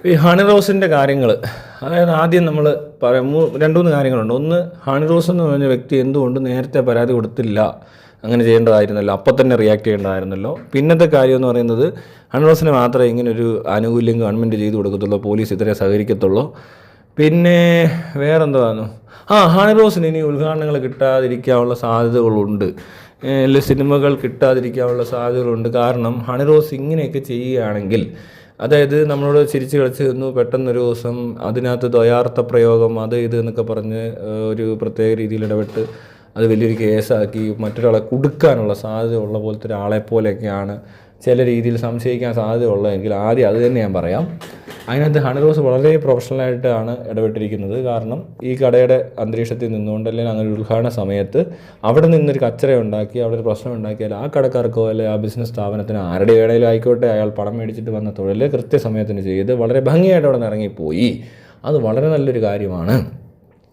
ഈ ഹണി റോസിൻ്റെ കാര്യങ്ങൾ, അതായത് ആദ്യം നമ്മൾ പറയാം രണ്ട് മൂന്ന് കാര്യങ്ങളുണ്ട്. ഒന്ന്, ഹണി റോസ് എന്ന് പറഞ്ഞ വ്യക്തി എന്തുകൊണ്ട് നേരത്തെ പരാതി കൊടുത്തില്ല, അങ്ങനെ ചെയ്യേണ്ടതായിരുന്നല്ലോ, അപ്പം തന്നെ റിയാക്ട് ചെയ്യേണ്ടതായിരുന്നല്ലോ. പിന്നത്തെ കാര്യം എന്ന് പറയുന്നത്, ഹണി റോസിന് മാത്രമേ ഇങ്ങനൊരു ആനുകൂല്യം ഗവൺമെൻറ് ചെയ്ത് കൊടുക്കത്തുള്ളൂ, പോലീസ് ഇത്രേ സഹകരിക്കത്തുള്ളൂ. പിന്നെ വേറെന്തുവാന്നു, ഹണി റോസിന് ഇനി ഉദ്ഘാടനങ്ങൾ കിട്ടാതിരിക്കാനുള്ള സാധ്യതകളുണ്ട്, അല്ലെ സിനിമകൾ കിട്ടാതിരിക്കാനുള്ള സാധ്യതകളുണ്ട്. കാരണം ഹണി റോസ് ഇങ്ങനെയൊക്കെ ചെയ്യുകയാണെങ്കിൽ, അതായത് നമ്മളോട് ചിരിച്ച് കളിച്ച് നിന്നു, പെട്ടെന്നൊരു ദിവസം അതിനകത്ത് ദ്വയാർത്ഥ പ്രയോഗം അത് ഇത് എന്നൊക്കെ പറഞ്ഞ് ഒരു പ്രത്യേക രീതിയിൽ ഇടപെട്ട് അത് വലിയൊരു കേസാക്കി മറ്റൊരാളെ കുടുക്കാനുള്ള സാധ്യത ഉള്ള പോലത്തെ ഒരാളെപ്പോലെയൊക്കെയാണ് ചില രീതിയിൽ സംശയിക്കാൻ സാധ്യതയുള്ളതെങ്കിൽ ആദ്യം അത് തന്നെ ഞാൻ പറയാം. അതിനകത്ത് ഹണി റോസ് വളരെ പ്രൊഫഷണലായിട്ടാണ് ഇടപെട്ടിരിക്കുന്നത്. കാരണം ഈ കടയുടെ അന്തരീക്ഷത്തിൽ നിന്നുകൊണ്ട്, അല്ലെങ്കിൽ അങ്ങനെ ഒരു ഉദ്ഘാടന സമയത്ത് അവിടെ നിന്നൊരു കച്ചറ ഉണ്ടാക്കി, അവിടെ ഒരു പ്രശ്നം ഉണ്ടാക്കിയാൽ ആ കടക്കാർക്കോ അല്ലെങ്കിൽ ആ ബിസിനസ് സ്ഥാപനത്തിന് ആരുടെ ഇടയിലും ആയിക്കോട്ടെ, അയാൾ പണം മേടിച്ചിട്ട് വന്ന തൊഴിൽ കൃത്യസമയത്തിന് ചെയ്ത് വളരെ ഭംഗിയായിട്ട് അവിടെ നിന്ന് ഇറങ്ങിപ്പോയി. അത് വളരെ നല്ലൊരു കാര്യമാണ്.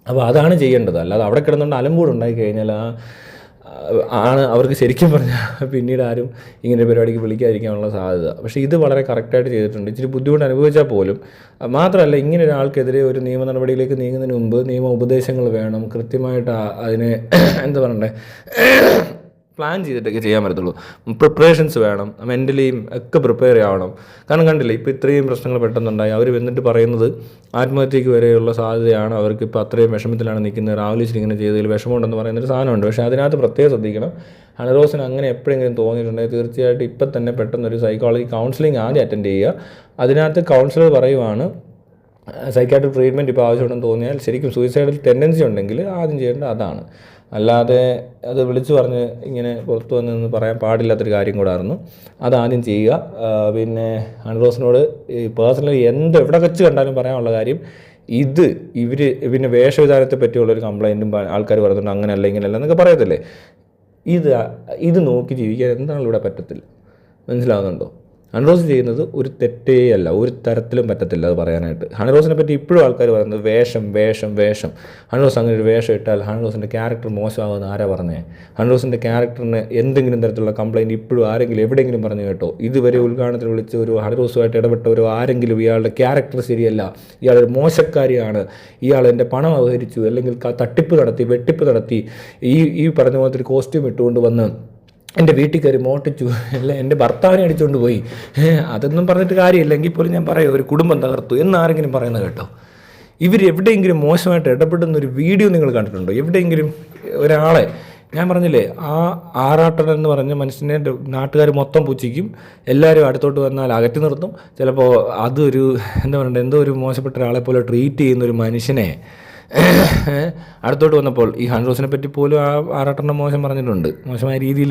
അപ്പോൾ അതാണ് ചെയ്യേണ്ടത്. അല്ലാതെ അവിടെ കിടന്നുകൊണ്ട് അലമ്പൂടുണ്ടായി കഴിഞ്ഞാൽ അവർക്ക് ശരിക്കും പറഞ്ഞാൽ പിന്നീട് ആരും ഇങ്ങനെ പരിപാടിക്ക് വിളിക്കാതിരിക്കാനുള്ള സാധ്യത. പക്ഷേ ഇത് വളരെ കറക്റ്റായിട്ട് ചെയ്തിട്ടുണ്ട്. ഇച്ചിരി ബുദ്ധിമുട്ട് അനുഭവിച്ചാൽ പോലും. മാത്രമല്ല, ഇങ്ങനെ ഒരാൾക്കെതിരെ ഒരു നിയമ നടപടിയിലേക്ക് നീങ്ങുന്നതിന് മുമ്പ് നിയമ ഉപദേശങ്ങൾ വേണം, കൃത്യമായിട്ട് അതിനെ എന്താ പറയണ്ടേ, പ്ലാൻ ചെയ്തിട്ടൊക്കെ ചെയ്യാൻ പറ്റത്തുള്ളൂ. പ്രിപ്പറേഷൻസ് വേണം, മെൻ്റലിയും ഒക്കെ പ്രിപ്പയർ ആവണം. കാരണം കണ്ടില്ലേ, ഇപ്പോൾ ഇത്രയും പ്രശ്നങ്ങൾ പെട്ടെന്നുണ്ടായി, അവർ വന്നിട്ട് പറയുന്നത് ആത്മഹത്യക്ക് വരെയുള്ള സാധ്യതയാണ്, അവർക്ക് ഇപ്പോൾ അത്രയും വിഷമത്തിലാണ് നിൽക്കുന്നത്, രാവിലെ ഇങ്ങനെ ചെയ്തതിൽ വിഷമമുണ്ടെന്ന് പറയുന്നൊരു സാധനമുണ്ട്. പക്ഷേ അതിനകത്ത് പ്രത്യേകം ശ്രദ്ധിക്കണം. ഹണി റോസിന് അങ്ങനെ എപ്പോഴെങ്കിലും തോന്നിയിട്ടുണ്ടെങ്കിൽ തീർച്ചയായിട്ടും ഇപ്പം തന്നെ പെട്ടെന്നൊരു സൈക്കോളജി കൗൺസിലിംഗ് ആദ്യം അറ്റൻഡ് ചെയ്യുക. അതിനകത്ത് കൗൺസിലർ പറയുവാണ് സൈക്കാട്രിക് ട്രീറ്റ്മെൻറ്റ് ഇപ്പോൾ ആവശ്യമുണ്ടെന്ന് തോന്നിയാൽ, ശരിക്കും സൂയിസൈഡൽ ടെൻഡൻസി ഉണ്ടെങ്കിൽ ആദ്യം ചെയ്യേണ്ടത് അതാണ്. അല്ലാതെ അത് വിളിച്ചു പറഞ്ഞ് ഇങ്ങനെ പുറത്തു വന്നതെന്ന് പറയാൻ പാടില്ലാത്തൊരു കാര്യം കൂടായിരുന്നു. അതാദ്യം ചെയ്യുക. പിന്നെ ഹണി റോസിനോട് പേഴ്സണലി എവിടെ വെച്ച് കണ്ടാലും പറയാനുള്ള കാര്യം, ഇവർ പിന്നെ വേഷവിധാനത്തെ പറ്റിയുള്ളൊരു കംപ്ലയിൻറ്റും ആൾക്കാർ പറയുന്നുണ്ട്, അങ്ങനെയല്ല ഇങ്ങനെയല്ല എന്നൊക്കെ പറയത്തില്ലേ. ഇത് നോക്കി ജീവിക്കാൻ എന്താണെങ്കിലും ഇവിടെ പറ്റത്തില്ല. മനസ്സിലാവുന്നുണ്ടോ? ഹണി റോസ് ചെയ്യുന്നത് ഒരു തെറ്റേ അല്ല, ഒരു തരത്തിലും പറ്റത്തില്ല അത് പറയാനായിട്ട്. ഹണി റോസിനെ പറ്റി ഇപ്പോഴും ആൾക്കാർ പറയുന്നത് വേഷം. ഹണി റോസ് അങ്ങനെ ഒരു വേഷം ഇട്ടാൽ ഹണി റോസിൻ്റെ ക്യാരക്ടർ മോശമാകുമെന്ന് ആരാ പറഞ്ഞേ? ഹണി റോസിൻ്റെ ക്യാരക്ടറിന് എന്തെങ്കിലും തരത്തിലുള്ള കംപ്ലയിൻറ്റ് ഇപ്പോഴും ആരെങ്കിലും എവിടെയെങ്കിലും പറഞ്ഞു കേട്ടോ? ഇതുവരെ ഉദ്ഘാടനത്തിൽ വിളിച്ച് ഒരു ഹണി റോസുമായിട്ട് ഇടപെട്ടവരോ ആരെങ്കിലും ഇയാളുടെ ക്യാരക്ടർ ശരിയല്ല, ഇയാളൊരു മോശക്കാരിയാണ്, ഇയാൾ എൻ്റെ പണം അപഹരിച്ചു, അല്ലെങ്കിൽ തട്ടിപ്പ് നടത്തി, വെട്ടിപ്പ് നടത്തി, ഈ പറഞ്ഞ പോലത്തെ ഒരു കോസ്റ്റ്യൂം ഇട്ടുകൊണ്ട് വന്ന് എൻ്റെ വീട്ടിൽ കയറി മോട്ടിച്ചു, അല്ല എൻ്റെ ഭർത്താവിനെ അടിച്ചുകൊണ്ട് പോയി, അതൊന്നും പറഞ്ഞിട്ട് കാര്യമില്ല. എങ്കിൽ പോലും ഞാൻ പറയാം, ഒരു കുടുംബം തകർത്തു എന്നാരെങ്കിലും പറയുന്നത് കേട്ടോ? ഇവർ എവിടെയെങ്കിലും മോശമായിട്ട് ഇടപെടുന്നൊരു വീഡിയോ നിങ്ങൾ കണ്ടിട്ടുണ്ടോ? എവിടെയെങ്കിലും ഒരാളെ, ഞാൻ പറഞ്ഞില്ലേ, ആറാട്ടൻ എന്ന് പറഞ്ഞ മനുഷ്യനെ നാട്ടുകാർ മൊത്തം പുച്ഛിക്കും, എല്ലാവരും അടുത്തോട്ട് വന്നാൽ അകറ്റി നിർത്തും. ചിലപ്പോൾ അതൊരു എന്താ പറയണ്ടേ, എന്തോ ഒരു മോശപ്പെട്ട ഒരാളെ പോലെ ട്രീറ്റ് ചെയ്യുന്നൊരു മനുഷ്യനെ അടുത്തോട്ട് വന്നപ്പോൾ ഈ ഹണി റോസിനെ പറ്റി പോലും ആറാട്ടെണ്ണം മോശം പറഞ്ഞിട്ടുണ്ട്, മോശമായ രീതിയിൽ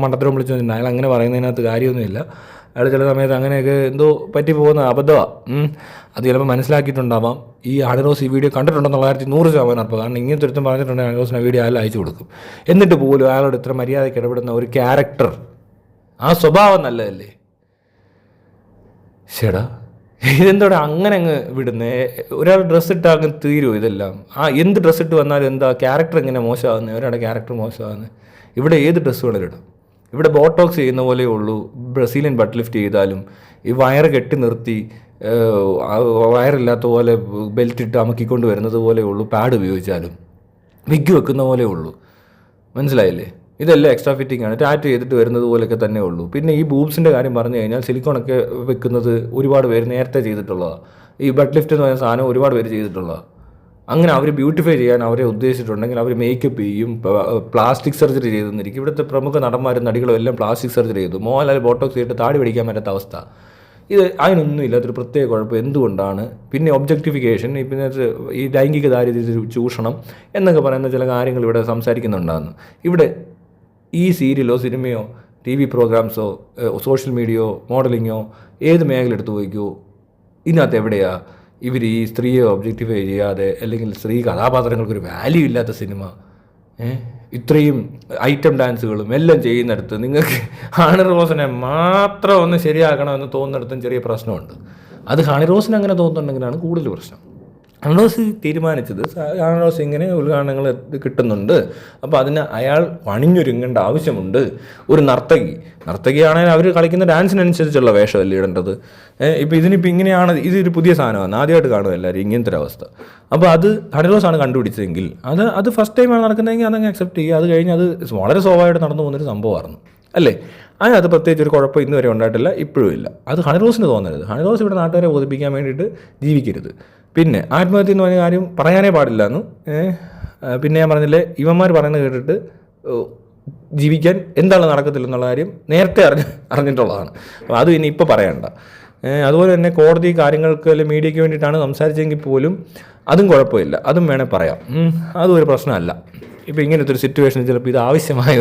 മണ്ടത്തരം വിളിച്ചു വന്നിട്ടുണ്ട്. അയാൾ അങ്ങനെ പറയുന്നതിനകത്ത് കാര്യമൊന്നുമില്ല. അയാൾ ചില സമയത്ത് അങ്ങനെയൊക്കെ എന്തോ പറ്റി പോകുന്ന അബദ്ധമാണ്. അത് ചിലപ്പോൾ മനസ്സിലാക്കിയിട്ടുണ്ടാവാം. ഈ ഹണി റോസ് ഈ വീഡിയോ കണ്ടിട്ടുണ്ടെന്നുള്ള കാര്യത്തിൽ 100% ഉറപ്പ്. കാരണം ഇങ്ങനത്തെ ഒരുത്തം പറഞ്ഞിട്ടുണ്ടെങ്കിൽ ഹണി റോസിനെ വീഡിയോ അയാൾ അയച്ചു കൊടുക്കും. എന്നിട്ട് പോലും അയാളോട് ഇത്ര മര്യാദയ്ക്ക് ഇടപെടുന്ന ഒരു ക്യാരക്ടർ, ആ സ്വഭാവം നല്ലതല്ലേ? ശരിടാ, ഇതെന്തോടെ അങ്ങനെ അങ്ങ് വിടുന്നേ? ഒരാൾ ഡ്രസ്സ് ഇട്ടാൽ അങ്ങ് തീരുമോ ഇതെല്ലാം? എന്ത് ഡ്രസ്സ് ഇട്ട് വന്നാലും എന്താ ക്യാരക്ടർ ഇങ്ങനെ മോശമാകുന്നത്? ഒരാളുടെ ക്യാരക്ടർ മോശമാകുന്നത്? ഇവിടെ ഏത് ഡ്രസ്സ് വേണേലിടാം. ഇവിടെ ബോട്ടോക്സ് ചെയ്യുന്ന പോലെയേ ഉള്ളൂ. ബ്രസീലിയൻ ബട്ട് ലിഫ്റ്റ് ചെയ്താലും ഈ വയറ് കെട്ടി നിർത്തി വയറില്ലാത്ത പോലെ ബെൽറ്റ് ഇട്ട് അമക്കിക്കൊണ്ട് വരുന്നത് പോലെ ഉള്ളൂ. പാഡ് ഉപയോഗിച്ചാലും വിഗ് വെക്കുന്ന പോലെ ഉള്ളൂ. മനസ്സിലായില്ലേ? ഇതെല്ലാം എക്സ്ട്രാ ഫിറ്റിംഗ് ആണ്, ടാറ്റു ചെയ്തിട്ട് വരുന്നത് പോലെയൊക്കെ തന്നെ ഉള്ളൂ. പിന്നെ ഈ ബൂബ്സിൻ്റെ കാര്യം പറഞ്ഞു കഴിഞ്ഞാൽ, സിലിക്കോണൊക്കെ വെക്കുന്നത് ഒരുപാട് പേര് നേരത്തെ ചെയ്തിട്ടുള്ളതാണ്. ഈ ബട്ട് ലിഫ്റ്റ് എന്ന് പറയുന്ന സാധനം ഒരുപാട് പേര് ചെയ്തിട്ടുള്ളതാണ്. അങ്ങനെ അവർ ബ്യൂട്ടിഫൈ ചെയ്യാൻ അവരെ ഉദ്ദേശിച്ചിട്ടുണ്ടെങ്കിൽ അവർ മേക്കപ്പ് ചെയ്യും, പ്ലാസ്റ്റിക് സർജറി ചെയ്തെന്നിരിക്കും. ഇവിടുത്തെ പ്രമുഖ നടന്മാരും നടികളും എല്ലാം പ്ലാസ്റ്റിക് സർജറി ചെയ്തു. മോഹൻലാൽ ബോട്ടോക്സ് ചെയ്തിട്ട് താടി പിടിക്കാൻ പറ്റാത്ത അവസ്ഥ. അതിനൊന്നും ഇല്ലാത്തൊരു പ്രത്യേക കുഴപ്പം എന്തുകൊണ്ടാണ്? പിന്നെ ഒബ്ജക്റ്റിഫിക്കേഷൻ, പിന്നെ ഈ ലൈംഗിക ദാരിദ്ര്യ ചൂഷണം എന്നൊക്കെ പറയുന്ന ചില കാര്യങ്ങൾ ഇവിടെ സംസാരിക്കുന്നുണ്ടാകുന്നു. ഇവിടെ ഈ സീരിയലോ സിനിമയോ TV പ്രോഗ്രാംസോ സോഷ്യൽ മീഡിയയോ മോഡലിങ്ങോ ഏത് മേഖല എടുത്തു പോയിക്കോ, ഇതിനകത്ത് എവിടെയാണ് ഇവർ ഈ സ്ത്രീയെ ഒബ്ജക്റ്റിഫൈ ചെയ്യാതെ, അല്ലെങ്കിൽ സ്ത്രീ കഥാപാത്രങ്ങൾക്കൊരു വാല്യൂ ഇല്ലാത്ത സിനിമ, ഇത്രയും ഐറ്റം ഡാൻസുകളും എല്ലാം ചെയ്യുന്നിടത്ത് നിങ്ങൾക്ക് ഹണി റോസിനെ മാത്രം ഒന്ന് ശരിയാക്കണമെന്ന് തോന്നുന്നിടത്തും ചെറിയ പ്രശ്നമുണ്ട്. അത് ഹണി റോസിന് അങ്ങനെ തോന്നുന്നുണ്ടെങ്കിലാണ് കൂടുതൽ പ്രശ്നം. ഷാനവാസ് തീരുമാനിച്ചത് ഷാനവാസ് ഇങ്ങനെ ഉദ്ഘാടനങ്ങൾ കിട്ടുന്നുണ്ട്, അപ്പോൾ അതിന് അയാൾ അണിഞ്ഞൊരുങ്ങേണ്ട ആവശ്യമുണ്ട്. ഒരു നർത്തകിയാണെങ്കിൽ അവർ കളിക്കുന്ന ഡാൻസിനനുസരിച്ചുള്ള വേഷമല്ലേ ഇടേണ്ടത്. ഇതിനിപ്പോൾ ഇങ്ങനെയാണ്, ഇതൊരു പുതിയ സാധനമാണ്, ആദ്യമായിട്ട് കാണും എല്ലാവരും ഇങ്ങനത്തെ ഒരു അവസ്ഥ. അപ്പോൾ അത് ഷാനവാസാണ് കണ്ടുപിടിച്ചതെങ്കിൽ അത് ഫസ്റ്റ് ടൈമാണ് നടക്കുന്നതെങ്കിൽ അതങ്ങ് അക്സെപ്റ്റ് ചെയ്യുക. അത് കഴിഞ്ഞ് അത് വളരെ സ്വാഭാവികമായിട്ട് നടന്നു പോകുന്നൊരു സംഭവമായിരുന്നു അല്ലേ. അത് പ്രത്യേകിച്ച് ഒരു കുഴപ്പം ഇന്ന് വരെ ഉണ്ടായിട്ടില്ല, ഇപ്പോഴും ഇല്ല. അത് ഹണിറോസിന് തോന്നരുത്. ഹണിറോസ് ഇവിടെ നാട്ടുകാരെ ബോധിപ്പിക്കാൻ വേണ്ടിയിട്ട് ജീവിക്കരുത്. പിന്നെ ആത്മഹത്യ എന്ന് പറഞ്ഞ കാര്യം പറയാനേ പാടില്ല എന്ന്. പിന്നെ ഞാൻ പറഞ്ഞില്ലേ, ഇവന്മാർ പറയുന്നത് കേട്ടിട്ട് ജീവിക്കാൻ എന്താണ് നടക്കത്തില്ലെന്നുള്ള കാര്യം നേരത്തെ അറിഞ്ഞിട്ടുള്ളതാണ്. അപ്പോൾ അത് ഇനി ഇപ്പോൾ പറയണ്ട. അതുപോലെ തന്നെ കോടതി കാര്യങ്ങൾക്ക് അല്ലെങ്കിൽ മീഡിയയ്ക്ക് വേണ്ടിയിട്ടാണ് സംസാരിച്ചെങ്കിൽ പോലും അതും കുഴപ്പമില്ല, അതും വേണേൽ പറയാം. അതും ഒരു പ്രശ്നമല്ല. ഇപ്പോൾ ഇങ്ങനത്തെ ഒരു സിറ്റുവേഷനിൽ ചിലപ്പോൾ ഇത് ആവശ്യമായ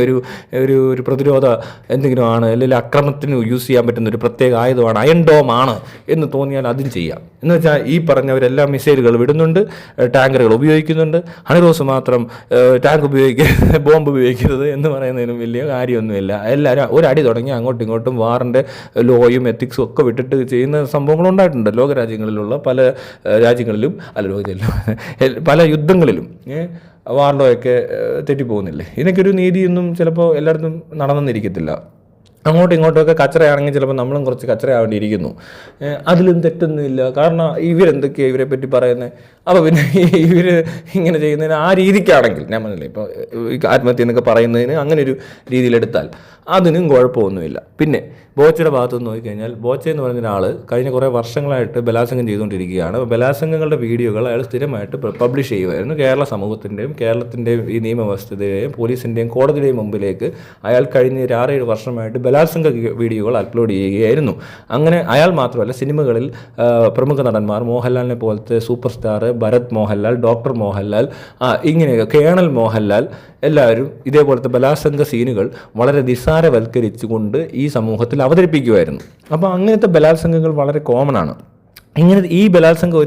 ഒരു പ്രതിരോധ എന്തെങ്കിലും ആണ്, അല്ലെങ്കിൽ അക്രമത്തിന് യൂസ് ചെയ്യാൻ പറ്റുന്ന ഒരു പ്രത്യേക ആയുധമാണ്, അയൺ ഡോമാണ് എന്ന് തോന്നിയാൽ അതും ചെയ്യാം. എന്ന് വെച്ചാൽ ഈ പറഞ്ഞവരെല്ലാം മിസൈലുകൾ വിടുന്നുണ്ട്, ടാങ്കറുകൾ ഉപയോഗിക്കുന്നുണ്ട്. ഹണിറോസ് മാത്രം ടാങ്ക് ഉപയോഗിക്കരുത്, ബോംബ് ഉപയോഗിക്കരുത് എന്ന് പറയുന്നതിനും വലിയ കാര്യമൊന്നുമില്ല. എല്ലാവരും ഒരു അടി തുടങ്ങി അങ്ങോട്ടും ഇങ്ങോട്ടും വാറിൻ്റെ ലോയും എത്തിക്സും ഒക്കെ വിട്ടിട്ട് ചെയ്യുന്ന സംഭവങ്ങളുണ്ടായിട്ടുണ്ട് ലോകരാജ്യങ്ങളിലുള്ള പല രാജ്യങ്ങളിലും, പല യുദ്ധങ്ങളിലും വാറിലൊക്കെ തെറ്റിപ്പോകുന്നില്ലേ. ഇതിനൊക്കെ ഒരു നീതിയൊന്നും ചിലപ്പോൾ എല്ലായിടത്തും നടന്നിരിക്കത്തില്ല. അങ്ങോട്ടും ഇങ്ങോട്ടുമൊക്കെ കച്ചറയാണെങ്കിൽ ചിലപ്പോൾ നമ്മളും കുറച്ച് കച്ചറയാവേണ്ടിയിരിക്കുന്നു. അതിലും തെറ്റൊന്നുമില്ല. കാരണം ഇവരെന്തൊക്കെയാണ് ഇവരെ പറ്റി പറയുന്നത്. അപ്പോൾ പിന്നെ ഇവർ ഇങ്ങനെ ചെയ്യുന്നതിന് ആ രീതിക്കാണെങ്കിൽ ഞാൻ പറഞ്ഞില്ലേ, ഇപ്പോൾ ആത്മഹത്യ എന്നൊക്കെ പറയുന്നതിന് അങ്ങനെ ഒരു രീതിയിലെടുത്താൽ അതിനും കുഴപ്പമൊന്നുമില്ല. പിന്നെ ബോച്ചയുടെ ഭാഗത്തു നിന്ന് നോക്കിക്കഴിഞ്ഞാൽ, ബോച്ച എന്ന് പറഞ്ഞ ഒരാൾ കഴിഞ്ഞ കുറേ വർഷങ്ങളായിട്ട് ബലാത്സംഗം ചെയ്തുകൊണ്ടിരിക്കുകയാണ്. അപ്പോൾ ബലാത്സംഗങ്ങളുടെ വീഡിയോകൾ അയാൾ സ്ഥിരമായിട്ട് പബ്ലിഷ് ചെയ്യുമായിരുന്നു. കേരള സമൂഹത്തിൻ്റെയും കേരളത്തിൻ്റെയും ഈ നിയമവ്യവസ്ഥയുടെയും പോലീസിൻ്റെയും കോടതിയുടെയും മുമ്പിലേക്ക് അയാൾ കഴിഞ്ഞ 6-7 വർഷമായിട്ട് ബലാത്സംഗ വീഡിയോകൾ അപ്ലോഡ് ചെയ്യുകയായിരുന്നു. അങ്ങനെ അയാൾ മാത്രമല്ല, സിനിമകളിൽ പ്രമുഖ നടന്മാർ, മോഹൻലാലിനെ പോലത്തെ super star, Bharat Mohanlal, doctor Mohanlal, ഇങ്ങനെയൊക്കെ കേണൽ മോഹൻലാൽ, എല്ലാവരും ഇതേപോലത്തെ ബലാത്സംഗ സീനുകൾ വളരെ നിസ്സാരവൽക്കരിച്ചുകൊണ്ട് ഈ സമൂഹത്തിൽ അവതരിപ്പിക്കുമായിരുന്നു. അപ്പോൾ അങ്ങനത്തെ ബലാത്സംഗങ്ങൾ വളരെ കോമൺ ആണ്. ഈ ബലാത്സംഗം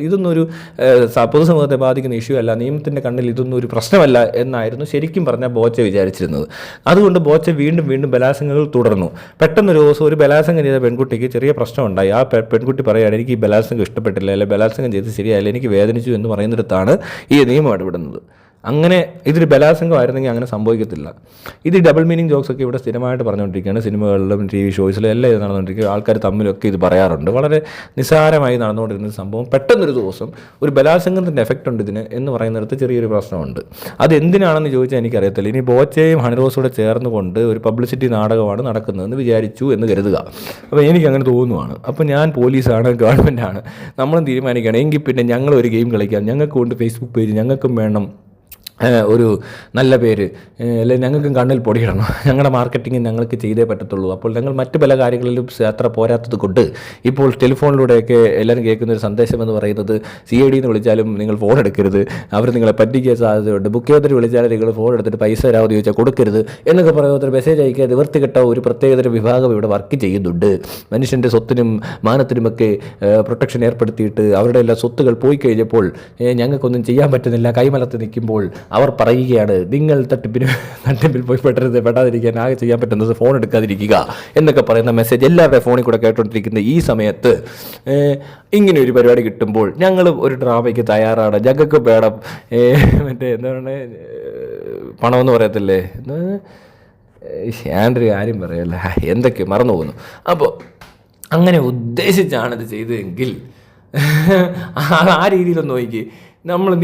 ഇതൊന്നും ഒരു പൊതുസമൂഹത്തെ ബാധിക്കുന്ന ഇഷ്യൂ അല്ല, നിയമത്തിൻ്റെ കണ്ണിൽ ഇതൊന്നും ഒരു പ്രശ്നമല്ല എന്നായിരുന്നു ശരിക്കും പറഞ്ഞാൽ ബോച്ച വിചാരിച്ചിരുന്നത്. അതുകൊണ്ട് ബോച്ച വീണ്ടും ബലാത്സംഗങ്ങൾ തുടർന്നു. പെട്ടെന്നൊരു ദിവസം ഒരു ബലാത്സംഗം ചെയ്ത പെൺകുട്ടിക്ക് ചെറിയ പ്രശ്നമുണ്ടായി. ആ പെൺകുട്ടി പറയുകയാണ്, എനിക്ക് ഈ ബലാത്സംഗം ഇഷ്ടപ്പെട്ടില്ല, അല്ലെങ്കിൽ ബലാത്സംഗം ചെയ്ത് ശരിയായില്ല, എനിക്ക് വേദനിച്ചു എന്ന് പറയുന്നിടത്താണ് ഈ നിയമം ഇടപെടുന്നത്. അങ്ങനെ ഇതൊരു ബലാത്സംഗമായിരുന്നെങ്കിൽ അങ്ങനെ സംഭവിക്കത്തില്ല. ഇത് ഡബിൾ മീനിങ് ജോക്സൊക്കെ ഇവിടെ സ്ഥിരമായിട്ട് പറഞ്ഞുകൊണ്ടിരിക്കുകയാണ്. സിനിമകളിലും TV ഷോസിലും എല്ലാം ഇത് നടന്നുകൊണ്ടിരിക്കുക. ആൾക്കാർ തമ്മിലൊക്കെ ഇത് പറയാറുണ്ട്. വളരെ നിസ്സാരമായി നടന്നുകൊണ്ടിരുന്ന സംഭവം പെട്ടെന്നൊരു ദിവസം ഒരു ബലാത്സംഗത്തിൻ്റെ എഫക്റ്റ് ഉണ്ട് ഇതിന് എന്ന് പറയുന്നിടത്ത് ചെറിയൊരു പ്രശ്നമുണ്ട്. അത് എന്തിനാണെന്ന് ചോദിച്ചാൽ എനിക്കറിയത്തില്ല. ഇനി ബോച്ചയും ഹണിറോസൂടെ ചേർന്നുകൊണ്ട് ഒരു പബ്ലിസിറ്റി നാടകമാണ് നടക്കുന്നതെന്ന് വിചാരിച്ചു എന്ന് കരുതുക. അപ്പോൾ എനിക്കങ്ങനെ തോന്നുവാണ്. അപ്പോൾ ഞാൻ പോലീസാണ്, ഗവൺമെൻറ്റാണ്, നമ്മളും തീരുമാനിക്കുകയാണ്, എങ്കിൽ പിന്നെ ഞങ്ങളൊരു ഗെയിം കളിക്കാം, ഞങ്ങൾക്കും ഉണ്ട് ഫേസ്ബുക്ക് പേജ്, ഞങ്ങൾക്കും വേണം ഒരു നല്ല പേര്, അല്ലെങ്കിൽ ഞങ്ങൾക്കും കണ്ണിൽ പൊടിയിടണം, ഞങ്ങളുടെ മാർക്കറ്റിംഗ് ഞങ്ങൾക്ക് ചെയ്തേ പറ്റത്തുള്ളൂ. അപ്പോൾ ഞങ്ങൾ മറ്റ് പല കാര്യങ്ങളിലും അത്ര പോരാത്തത് കൊണ്ട് ഇപ്പോൾ ടെലിഫോണിലൂടെയൊക്കെ എല്ലാവരും കേൾക്കുന്ന ഒരു സന്ദേശം എന്ന് പറയുന്നത്, CID എന്ന് വിളിച്ചാലും നിങ്ങൾ ഫോൺ എടുക്കരുത്, അവർ നിങ്ങളെ പറ്റിക്കാൻ സാധ്യതയുണ്ട്, മുഖ്യമന്ത്രി വിളിച്ചാലും നിങ്ങൾ ഫോൺ എടുത്തിട്ട് പൈസ തരാമെന്ന് ചോദിച്ചാൽ കൊടുക്കരുത് എന്നൊക്കെ പറയുന്ന ഒരു മെസ്സേജ് അയക്കുക നിവർത്തികെട്ട ഒരു പ്രത്യേകതര വിഭാഗം ഇവിടെ വർക്ക് ചെയ്യുന്നുണ്ട്. മനുഷ്യൻ്റെ സ്വത്തിനും മാനത്തിനുമൊക്കെ പ്രൊട്ടക്ഷൻ ഏർപ്പെടുത്തിയിട്ട് അവരുടെ എല്ലാ സ്വത്തുകൾ പോയി കഴിഞ്ഞപ്പോൾ ഞങ്ങൾക്കൊന്നും ചെയ്യാൻ പറ്റുന്നില്ല, കൈമലത്ത് നിൽക്കുമ്പോൾ അവർ പറയുകയാണ്, നിങ്ങൾ തട്ടിപ്പിൽ പോയി പെടാതിരിക്കാൻ ആകെ ചെയ്യാൻ പറ്റുന്നത് ഫോൺ എടുക്കാതിരിക്കുക എന്നൊക്കെ പറയുന്ന മെസ്സേജ് എല്ലാവരുടെ ഫോണിൽ കൂടെ കേട്ടുകൊണ്ടിരിക്കുന്ന ഈ സമയത്ത് ഇങ്ങനെ ഒരു പരിപാടി കിട്ടുമ്പോൾ ഞങ്ങൾ ഒരു ഡ്രാമയ്ക്ക് തയ്യാറാണ്. ഞങ്ങൾക്ക് വേണം മറ്റേ എന്താണ് പണമെന്ന് പറയത്തില്ലേ, ആൻഡ്രി കാര്യം പറയല്ല, എന്തൊക്കെ മറന്നു പോകുന്നു. അപ്പോൾ അങ്ങനെ ഉദ്ദേശിച്ചാണ് ഇത് ചെയ്തതെങ്കിൽ ആ രീതിയിലൊന്ന് നോക്കി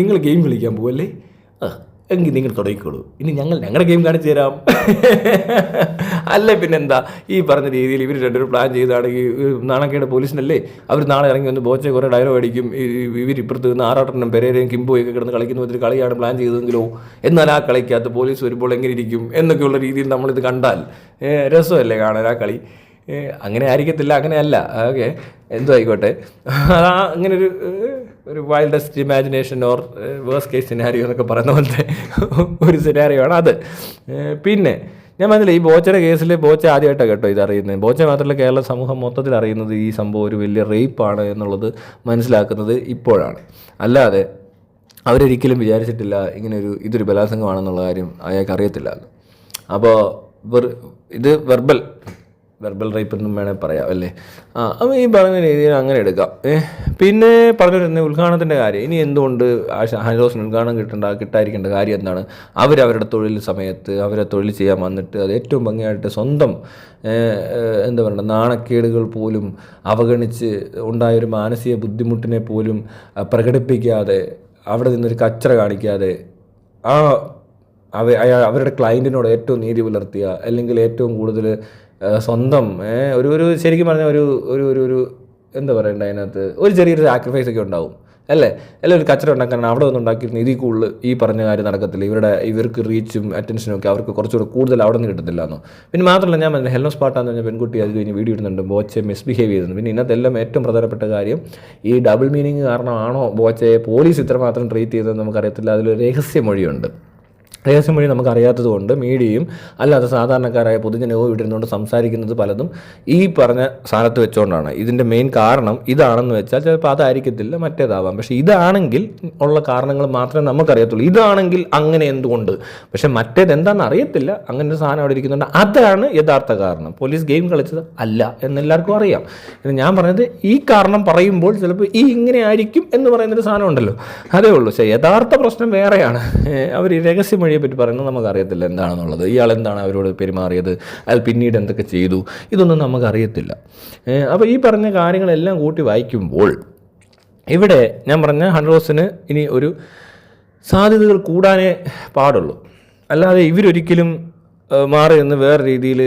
നിങ്ങൾ ഗെയിം കളിക്കാൻ പോവല്ലേ, എങ്കിൽ നിങ്ങൾ തുടങ്ങിക്കോളൂ, ഇനി ഞങ്ങളുടെ ഗെയിം കാണിച്ചു തരാം. അല്ലേ പിന്നെന്താ, ഈ പറഞ്ഞ രീതിയിൽ ഇവർ രണ്ടുപേരും പ്ലാൻ ചെയ്താണെങ്കിൽ നാണക്കേട് പോലീസിനല്ലേ. അവർ നാളെ ഇറങ്ങി വന്ന് ബോച്ചെ കുറേ ഡയലോഗ് അടിക്കും, ഇവരിപ്പുറത്ത് നിന്ന് ആറാട്ടനും പെരേരയും കിംബോയൊക്കെ കിടന്ന് കളിക്കുന്ന ഒരു കളിയാണ് പ്ലാൻ ചെയ്തതെങ്കിലോ, എന്നാൽ ആ കളിക്കകത്ത് പോലീസ് വരുമ്പോൾ എങ്ങനെ ഇരിക്കും എന്നൊക്കെയുള്ള രീതിയിൽ നമ്മളിത് കണ്ടാൽ രസമല്ലേ കാണാൻ ആ കളി. അങ്ങനെ ആയിരിക്കത്തില്ല, അങ്ങനെയല്ല. ഓക്കെ, എന്തോ ആയിക്കോട്ടെ. അങ്ങനെ ഒരു wildest imagination or worst case scenario എന്നൊക്കെ പറയുന്ന പോലത്തെ ഒരു സിനാരിയോ ആണ് അത്. പിന്നെ ഞാൻ പറഞ്ഞില്ല, ഈ ബോച്ചയുടെ കേസിൽ ബോച്ച ആദ്യമായിട്ടാണ് കേട്ടോ ഇത് അറിയുന്നത്. ബോച്ച മാത്രമല്ല, കേരള സമൂഹം മൊത്തത്തിൽ അറിയുന്നത് ഈ സംഭവം ഒരു വലിയ റേപ്പാണ് എന്നുള്ളത് മനസ്സിലാക്കുന്നത് ഇപ്പോഴാണ്. അല്ലാതെ അവരൊരിക്കലും വിചാരിച്ചിട്ടില്ല ഇതൊരു ബലാത്സംഗമാണെന്നുള്ള കാര്യം അയാൾക്ക് അറിയത്തില്ല. അപ്പോൾ ഇത് വെർബൽ വെർബൽ റേപ്പ് എന്നും വേണേൽ പറയാം അല്ലേ. അപ്പോൾ ഈ പറഞ്ഞ രീതിയിൽ അങ്ങനെ എടുക്കാം. പിന്നെ പറഞ്ഞിരുന്ന ഉദ്ഘാടനത്തിൻ്റെ കാര്യം, ഇനി എന്തുകൊണ്ട് ഹൈറോസിന് ഉദ്ഘാടനം കിട്ടാതിരിക്കേണ്ട കാര്യം എന്താണ്? അവരവരുടെ തൊഴിൽ സമയത്ത് അവരെ തൊഴിൽ ചെയ്യാൻ വന്നിട്ട് അത് ഏറ്റവും ഭംഗിയായിട്ട് സ്വന്തം എന്താ പറയുക നാണക്കേടുകൾ പോലും അവഗണിച്ച് ഉണ്ടായൊരു മാനസിക ബുദ്ധിമുട്ടിനെ പോലും പ്രകടിപ്പിക്കാതെ അവിടെ നിന്നൊരു കച്ചറ കാണിക്കാതെ അവരുടെ ക്ലയൻറ്റിനോട് ഏറ്റവും നീതി പുലർത്തിയ, അല്ലെങ്കിൽ ഏറ്റവും കൂടുതൽ സ്വന്തം ഒരു ശരിക്കും പറഞ്ഞാൽ ഒരു എന്താ പറയണ്ട, അതിനകത്ത് ഒരു ചെറിയൊരു സാക്രിഫൈസ് ഒക്കെ ഉണ്ടാവും അല്ലേ. ഒരു കച്ചറ ഉണ്ടാക്കാൻ അവിടെ ഒന്നും ഉണ്ടാക്കിയിരുന്ന ഇതിൽ കൂടുതൽ ഈ പറഞ്ഞ കാര്യം നടക്കത്തില്ല. ഇവർക്ക് റീച്ചും അറ്റൻഷനും ഒക്കെ അവർക്ക് കുറച്ചുകൂടെ കൂടുതൽ അവിടെ നിന്ന് കിട്ടത്തില്ല എന്നോ. പിന്നെ മാത്രമല്ല, ഞാൻ പറഞ്ഞ ഹെൽനോ സ്പാട്ടാന്ന് പറഞ്ഞ പെൺകുട്ടി അത് കഴിഞ്ഞ് വീഡിയോ ഇടുന്നുണ്ട് ബോച്ചെ മിസ്ബിഹേവ് ചെയ്തത്. പിന്നെ ഇന്നത്തെല്ലാം ഏറ്റവും പ്രധാനപ്പെട്ട കാര്യം, ഈ ഡബിൾ മീനിങ് കാരണമാണോ ബോച്ചയെ പോലീസ് ഇത്രമാത്രം ട്രീറ്റ് ചെയ്തതെന്ന് നമുക്കറിയത്തില്ല. അതിലൊരു രഹസ്യമൊഴിയുണ്ട്. രഹസ്യമൊഴി നമുക്കറിയാത്തത് കൊണ്ട് മീഡിയയും അല്ലാതെ സാധാരണക്കാരായ പൊതുജനവും ഇവിടെ ഇരുന്നുകൊണ്ട് സംസാരിക്കുന്നത് പലതും ഈ പറഞ്ഞ സ്ഥാനത്ത് വെച്ചുകൊണ്ടാണ്. ഇതിൻ്റെ മെയിൻ കാരണം ഇതാണെന്ന് വെച്ചാൽ ചിലപ്പോൾ അതായിരിക്കത്തില്ല, മറ്റേതാവാം. പക്ഷേ ഇതാണെങ്കിൽ ഉള്ള കാരണങ്ങൾ മാത്രമേ നമുക്കറിയത്തുള്ളൂ. ഇതാണെങ്കിൽ അങ്ങനെ എന്തുകൊണ്ട്, പക്ഷേ മറ്റേത് എന്താണെന്ന് അറിയത്തില്ല. അങ്ങനെ ഒരു സാധനം അവിടെ ഇരിക്കുന്നുണ്ട്, അതാണ് യഥാർത്ഥ കാരണം. പോലീസ് ഗെയിം കളിച്ചത് അല്ല എന്നെല്ലാവർക്കും അറിയാം. ഞാൻ പറഞ്ഞത് ഈ കാരണം പറയുമ്പോൾ ചിലപ്പോൾ ഈ ഇങ്ങനെ ആയിരിക്കും എന്ന് പറയുന്നൊരു സാധനം ഉണ്ടല്ലോ, അതേ ഉള്ളൂ. പക്ഷേ യഥാർത്ഥ പ്രശ്നം വേറെയാണ്. അവർ ഈ രഹസ്യമൊഴി പറ്റി പറയുന്നത് നമുക്കറിയത്തില്ല എന്താണെന്നുള്ളത്. ഇയാൾ എന്താണ് അവരോട് പെരുമാറിയത്, അയാൾ പിന്നീട് എന്തൊക്കെ ചെയ്തു, ഇതൊന്നും നമുക്കറിയത്തില്ല. അപ്പോൾ ഈ പറഞ്ഞ കാര്യങ്ങളെല്ലാം കൂട്ടി വായിക്കുമ്പോൾ ഇവിടെ ഞാൻ പറഞ്ഞ ഹൺറോസിന് ഇനി ഒരു സാധ്യതകൾ കൂടാനേ പാടുള്ളൂ. അല്ലാതെ ഇവരൊരിക്കലും മാറി നിന്ന് വേറെ രീതിയിൽ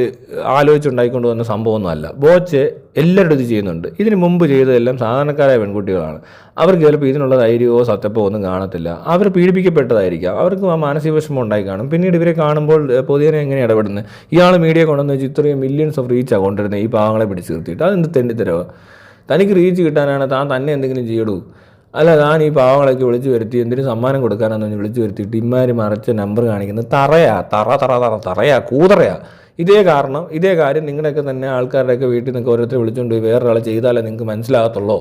ആലോചിച്ചുണ്ടായിക്കൊണ്ട് വന്ന സംഭവമൊന്നുമല്ല. ബോച്ച് എല്ലാവരും ഇത് ചെയ്യുന്നുണ്ട്. ഇതിന് മുമ്പ് ചെയ്തതെല്ലാം സാധാരണക്കാരായ പെൺകുട്ടികളാണ്. അവർക്ക് ചിലപ്പോൾ ഇതിനുള്ള ധൈര്യമോ സത്യപ്പോ ഒന്നും കാണത്തില്ല. അവർ പീഡിപ്പിക്കപ്പെട്ടതായിരിക്കാം, അവർക്ക് ആ മാനസിക വിഷമം ഉണ്ടായി കാണും. പിന്നീട് ഇവരെ കാണുമ്പോൾ പൊതുജനം എങ്ങനെ ഇടപെടുന്നത്? ഇയാൾ മീഡിയ കൊണ്ടുവന്ന് വെച്ച് ഇത്രയും മില്യൺസ് ഓഫ് റീച്ചാണ് കൊണ്ടുവരുന്നത് ഈ പാവങ്ങളെ പിടിച്ച് നിർത്തിയിട്ട്. അതെന്ത് തെണ്ടിത്തരവാ? തനിക്ക് റീച്ച് കിട്ടാനാണ് താൻ തന്നെ എന്തെങ്കിലും ചെയ്യടൂ. അല്ല, താൻ ഈ പാവങ്ങളൊക്കെ വിളിച്ചു വരുത്തി എന്തിനും സമ്മാനം കൊടുക്കാനാന്ന് പറഞ്ഞ് വിളിച്ചു വരുത്തിയിട്ട് ഇമാര് മറിച്ച് നമ്പർ കാണിക്കുന്നത് തറയാ കൂതറയാ. ഇതേ കാര്യം നിങ്ങളുടെയൊക്കെ തന്നെ ആൾക്കാരുടെയൊക്കെ വീട്ടിൽ നിന്നൊക്കെ ഓരോരുത്തർ വിളിച്ചുകൊണ്ട് പോയി വേറൊരാളെ ചെയ്താലേ നിങ്ങൾക്ക് മനസ്സിലാകത്തുള്ളൂ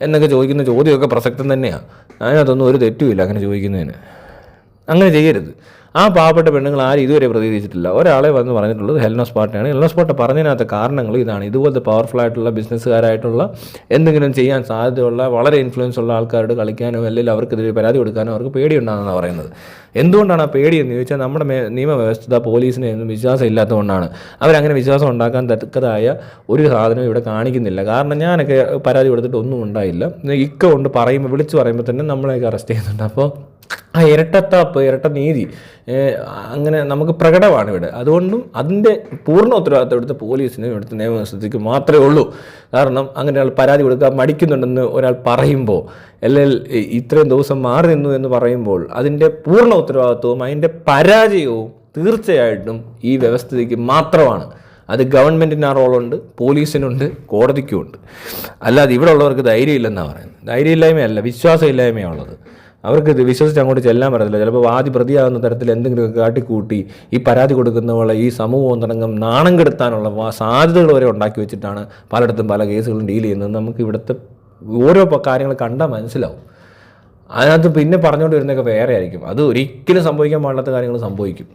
എന്നൊക്കെ ചോദിക്കുന്ന ചോദ്യമൊക്കെ പ്രസക്തം തന്നെയാണ്. അതിനകത്തൊന്നും ഒരു തെറ്റുമില്ല അങ്ങനെ ചോദിക്കുന്നതിന്. അങ്ങനെ ചെയ്യരുത്. ആ പാവപ്പെട്ട പെണ്ണുങ്ങൾ ആരും ഇതുവരെ പ്രതികരിച്ചിട്ടില്ല. ഒരാളെ വന്ന് പറഞ്ഞിട്ടുള്ളത് ഹെൽനോ സ്പാട്ടയാണ്. ഹെൽനോ സ്പാട്ട പറഞ്ഞതിനകത്ത കാരണങ്ങൾ ഇതാണ്: ഇതുപോലത്തെ പവർഫുൾ ആയിട്ടുള്ള ബിസിനസ്സുകാരായിട്ടുള്ള എന്തെങ്കിലും ചെയ്യാൻ സാധ്യതയുള്ള വളരെ ഇൻഫ്ലുവൻസ് ഉള്ള ആൾക്കാരോട് കളിക്കാനോ അല്ലെങ്കിൽ അവർക്കെതിരെ പരാതി കൊടുക്കാനോ അവർക്ക് പേടിയുണ്ടാകുന്നതാണ് പറയുന്നത്. എന്തുകൊണ്ടാണ് ആ പേടിയെന്ന് ചോദിച്ചാൽ, നമ്മുടെ നിയമവ്യവസ്ഥ പോലീസിനെ ഒന്നും വിശ്വാസം ഇല്ലാത്തതുകൊണ്ടാണ്. അവരങ്ങനെ വിശ്വാസം ഉണ്ടാക്കാൻ തക്കതായ ഒരു സാധനം ഇവിടെ കാണിക്കുന്നില്ല. കാരണം ഞാനൊക്കെ പരാതി കൊടുത്തിട്ട് ഒന്നും ഉണ്ടായില്ല. ഇക്ക കൊണ്ട് വിളിച്ച് പറയുമ്പോൾ തന്നെ നമ്മളെയൊക്കെ അറസ്റ്റ് ചെയ്യുന്നുണ്ട്. അപ്പോൾ ആ ഇരട്ടത്താപ്പ്, ഇരട്ട നീതി അങ്ങനെ നമുക്ക് പ്രകടമാണ് ഇവിടെ. അതുകൊണ്ടും അതിൻ്റെ പൂർണ്ണ ഉത്തരവാദിത്തം ഇവിടുത്തെ പോലീസിനും ഇവിടുത്തെ നിയമവ്യവസ്ഥയ്ക്ക് മാത്രമേ ഉള്ളൂ. കാരണം അങ്ങനെ ഒരാൾ പരാതി കൊടുക്കാൻ മടിക്കുന്നുണ്ടെന്ന് ഒരാൾ പറയുമ്പോൾ, അല്ലെങ്കിൽ ഇത്രയും ദിവസം മാറി നിന്നു എന്ന് പറയുമ്പോൾ അതിൻ്റെ പൂർണ്ണ ഉത്തരവാദിത്വവും അതിൻ്റെ പരാജയവും തീർച്ചയായിട്ടും ഈ വ്യവസ്ഥയ്ക്ക് മാത്രമാണ്. അത് ഗവൺമെൻറ്റിന് ആ റോളുണ്ട്, പോലീസിനുണ്ട്, കോടതിക്കുമുണ്ട്. അല്ലാതെ ഇവിടെ ഉള്ളവർക്ക് ധൈര്യമില്ലെന്നാണ് പറയുന്നത്. ധൈര്യമില്ലായ്മയല്ല, വിശ്വാസമില്ലായ്മയാണ് ഉള്ളത്. അവർക്ക് ഇത് വിശ്വസിച്ച് അങ്ങോട്ട് ചെല്ലാൻ പറ്റത്തില്ല. ചിലപ്പോൾ വാദി പ്രതിയാകുന്ന തരത്തിൽ എന്തെങ്കിലുമൊക്കെ കാട്ടിക്കൂട്ടി ഈ പരാതി കൊടുക്കുന്നവളെ ഈ സമൂഹം ഒന്നടങ്കം നാണം കെടുത്താനുള്ള സാധ്യതകൾ വരെ ഉണ്ടാക്കി വെച്ചിട്ടാണ് പലയിടത്തും പല കേസുകളും ഡീൽ ചെയ്യുന്നത്. നമുക്ക് ഇവിടുത്തെ ഓരോ കാര്യങ്ങൾ കണ്ടാൽ മനസ്സിലാവും. അതിനകത്ത് പിന്നെ പറഞ്ഞുകൊണ്ട് വരുന്നതൊക്കെ വേറെ ആയിരിക്കും. അത് ഒരിക്കലും സംഭവിക്കാൻ പാടില്ലാത്ത കാര്യങ്ങൾ സംഭവിക്കും.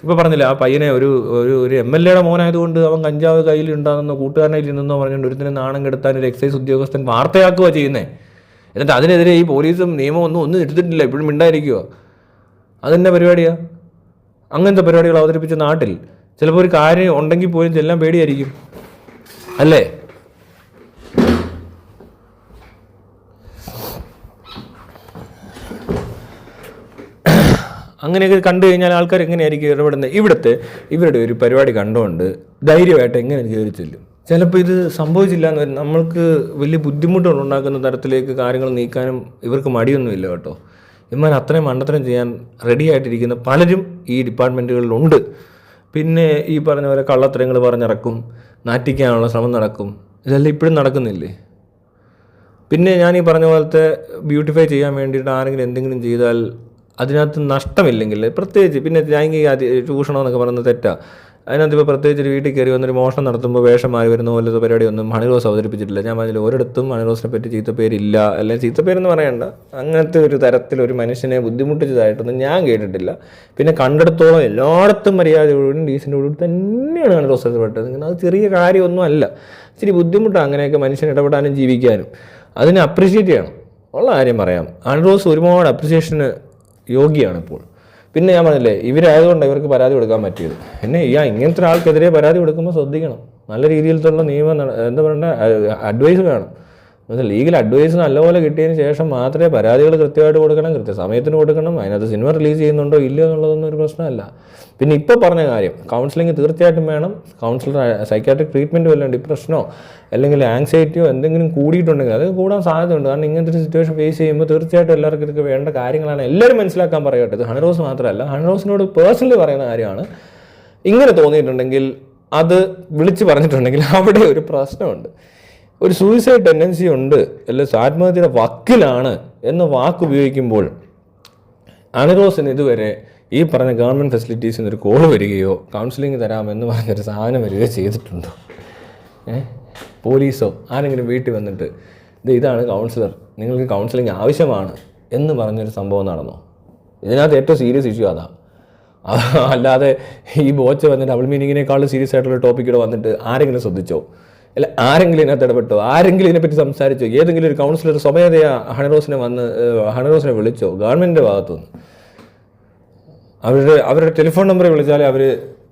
ഇപ്പോൾ പറഞ്ഞില്ല, ആ പയ്യനെ ഒരു MLA മോനായതുകൊണ്ട് അവൻ കഞ്ചാവ് കയ്യിൽ ഉണ്ടാകുന്ന കൂട്ടുകാരനെ നിന്നോ പറഞ്ഞുകൊണ്ട് ഒരുത്തിനെ നാണം കെടുത്താൻ ഒരു എക്സൈസ് ഉദ്യോഗസ്ഥൻ വാർത്തയാക്കുക ചെയ്യുന്നത്. എന്നിട്ട് അതിനെതിരെ ഈ പോലീസും നിയമമൊന്നും എടുത്തിട്ടില്ല, ഇപ്പോഴും മിണ്ടായിരിക്കുക. അതെന്നെ പരിപാടിയാണ്. അങ്ങനത്തെ പരിപാടികൾ അവതരിപ്പിച്ച നാട്ടിൽ ചിലപ്പോൾ ഒരു കാര്യം ഉണ്ടെങ്കിൽ പോലും ചെല്ലാൻ പേടിയായിരിക്കും അല്ലേ? അങ്ങനെയൊക്കെ കണ്ടു കഴിഞ്ഞാൽ ആൾക്കാർ എങ്ങനെയായിരിക്കും ഇടപെടുന്നത്? ഇവരുടെ ഒരു പരിപാടി കണ്ടുകൊണ്ട് ധൈര്യമായിട്ട് എങ്ങനെ കയറി ചെല്ലും? ചിലപ്പോൾ ഇത് സംഭവിച്ചില്ല എന്ന് വരും. നമ്മൾക്ക് വലിയ ബുദ്ധിമുട്ടുകൾ ഉണ്ടാക്കുന്ന തരത്തിലേക്ക് കാര്യങ്ങൾ നീക്കാനും ഇവർക്ക് മടിയൊന്നുമില്ല കേട്ടോ. ഇവന്മാർ അത്രയും മണ്ടത്തരം ചെയ്യാൻ റെഡി ആയിട്ടിരിക്കുന്ന പലരും ഈ ഡിപ്പാർട്ട്മെൻറ്റുകളിലുണ്ട്. പിന്നെ ഈ പറഞ്ഞ പോലെ കള്ളത്തരങ്ങൾ പറഞ്ഞിറക്കും, നാറ്റിക്കാനുള്ള ശ്രമം നടക്കും. ഇതെല്ലാം ഇപ്പോഴും നടക്കുന്നില്ലേ? പിന്നെ ഞാൻ ഈ പറഞ്ഞ പോലത്തെ ബ്യൂട്ടിഫൈ ചെയ്യാൻ വേണ്ടിയിട്ട് ആരെങ്കിലും എന്തെങ്കിലും ചെയ്താൽ അതിനകത്ത് നഷ്ടമില്ലെങ്കിൽ, പ്രത്യേകിച്ച് പിന്നെ ലൈംഗിക ചൂഷണം എന്നൊക്കെ പറയുന്നത് തെറ്റാണ്. അതിനകത്ത് ഇപ്പോൾ പ്രത്യേകിച്ച് ഒരു വീട്ടിൽ കയറി വന്നൊരു മോഷണം നടത്തുമ്പോൾ വേഷം മാറി വരുന്ന പോലത്തെ പരിപാടിയൊന്നും ഹണിറോസ് അവതരിപ്പിച്ചിട്ടില്ല. ഞാൻ പറഞ്ഞില്ല, ഒരിടത്തും ഹണിറോസിനെ പറ്റി ചീത്തപ്പേരില്ല, അല്ലെങ്കിൽ ചീത്തപ്പേരെന്ന് പറയണ്ട, അങ്ങനത്തെ ഒരു തരത്തിൽ ഒരു മനുഷ്യനെ ബുദ്ധിമുട്ടിച്ചതായിട്ടൊന്നും ഞാൻ കേട്ടിട്ടില്ല. പിന്നെ കണ്ടെടുത്തോളം എല്ലായിടത്തും മര്യാദയോടും ഡീസൻറ്റോടും തന്നെയാണ് ഹണിറോസ് ഇടപെട്ടത്. അത് ചെറിയ കാര്യമൊന്നും അല്ല, ഇച്ചിരി ബുദ്ധിമുട്ടാണ് അങ്ങനെയൊക്കെ മനുഷ്യൻ ഇടപെടാനും ജീവിക്കാനും. അതിനെ അപ്രിഷ്യേറ്റ് ചെയ്യണം. ഉള്ള കാര്യം പറയാം, ഹണിറോസ് ഒരുപാട് അപ്രിസിയേഷന് യോഗ്യമാണ് ഇപ്പോൾ. പിന്നെ ഞാൻ പറഞ്ഞില്ലേ, ഇവരായതുകൊണ്ട് ഇവർക്ക് പരാതി കൊടുക്കാൻ പറ്റിയത്. പിന്നെ ഇങ്ങനത്തെ ഒരാൾക്കെതിരെ പരാതി കൊടുക്കുമ്പോൾ ശ്രദ്ധിക്കണം, നല്ല രീതിയിലുള്ള എന്താ പറയണ്ട അഡ്വൈസ് വേണം. ലീഗൽ അഡ്വൈസ് നല്ലപോലെ കിട്ടിയതിന് ശേഷം മാത്രമേ പരാതികൾ കൃത്യമായിട്ട് കൊടുക്കണം, കൃത്യസമയത്തിന് കൊടുക്കണം. അതിനകത്ത് സിനിമ റിലീസ് ചെയ്യുന്നുണ്ടോ ഇല്ലയോ എന്നുള്ളതൊന്നും ഒരു പ്രശ്നമല്ല. പിന്നെ ഇപ്പോൾ പറഞ്ഞ കാര്യം, കൗൺസിലിംഗ് തീർച്ചയായിട്ടും വേണം. കൗൺസിലർ സൈക്കാട്രിക് ട്രീറ്റ്മെൻറ്റ് വല്ലതും ഡിപ്രഷനോ അല്ലെങ്കിൽ ആങ്സൈറ്റിയോ എന്തെങ്കിലും കൂടിയിട്ടുണ്ടെങ്കിൽ അത് കൂടാൻ സാധ്യതയുണ്ട്. കാരണം ഇങ്ങനത്തെ ഒരു സിറ്റുവേഷൻ ഫേസ് ചെയ്യുമ്പോൾ തീർച്ചയായിട്ടും എല്ലാവർക്കും ഇതൊക്കെ വേണ്ട കാര്യങ്ങളാണ്. എല്ലാവരും മനസ്സിലാക്കാൻ പറയട്ടെ. ഇത് ഹണിറോസ് മാത്രമല്ല, ഹണിറോസിനോട് പേഴ്സണലി പറയുന്ന കാര്യമാണ്. ഇങ്ങനെ തോന്നിയിട്ടുണ്ടെങ്കിൽ, അത് വിളിച്ച് പറഞ്ഞിട്ടുണ്ടെങ്കിൽ അവിടെ ഒരു പ്രശ്നമുണ്ട്. ഒരു സൂയിസൈഡ് ടെൻഡൻസി ഉണ്ട്, അല്ലെങ്കിൽ ആത്മഹത്യയുടെ വക്കിലാണ് എന്ന് വാക്ക് ഉപയോഗിക്കുമ്പോൾ ഹണിറോസിന് ഇതുവരെ ഈ പറഞ്ഞ ഗവൺമെൻറ് ഫെസിലിറ്റീസിൽ നിന്നൊരു കോൾ വരികയോ കൗൺസിലിംഗ് തരാമെന്ന് പറഞ്ഞൊരു സാധനം വരികയോ ചെയ്തിട്ടുണ്ടോ? പോലീസോ ആരെങ്കിലും വീട്ടിൽ വന്നിട്ട് ഇതാണ് കൗൺസിലർ, നിങ്ങൾക്ക് കൗൺസിലിംഗ് ആവശ്യമാണ് എന്ന് പറഞ്ഞൊരു സംഭവം നടന്നോ? ഇതിനകത്ത് ഏറ്റവും സീരിയസ് ഇഷ്യൂ അതാ. അല്ലാതെ ഈ ബോച്ച് വന്നിട്ട് ഡബിൾ മീനിങ്ങിനേക്കാളും സീരിയസ് ആയിട്ടുള്ള ടോപ്പിക്കിടെ വന്നിട്ട് ആരെങ്കിലും ശ്രദ്ധിച്ചോ? അല്ല, ആരെങ്കിലും ഇതിനകത്ത് ഇടപെട്ടോ? ആരെങ്കിലും ഇതിനെപ്പറ്റി സംസാരിച്ചോ? ഏതെങ്കിലും ഒരു കൗൺസിലർ സ്വമേധയാ ഹണിറോസിനെ വിളിച്ചോ? ഗവൺമെൻറ്റിൻ്റെ ഭാഗത്തുനിന്ന് അവരുടെ ടെലിഫോൺ നമ്പറിൽ വിളിച്ചാലേ അവർ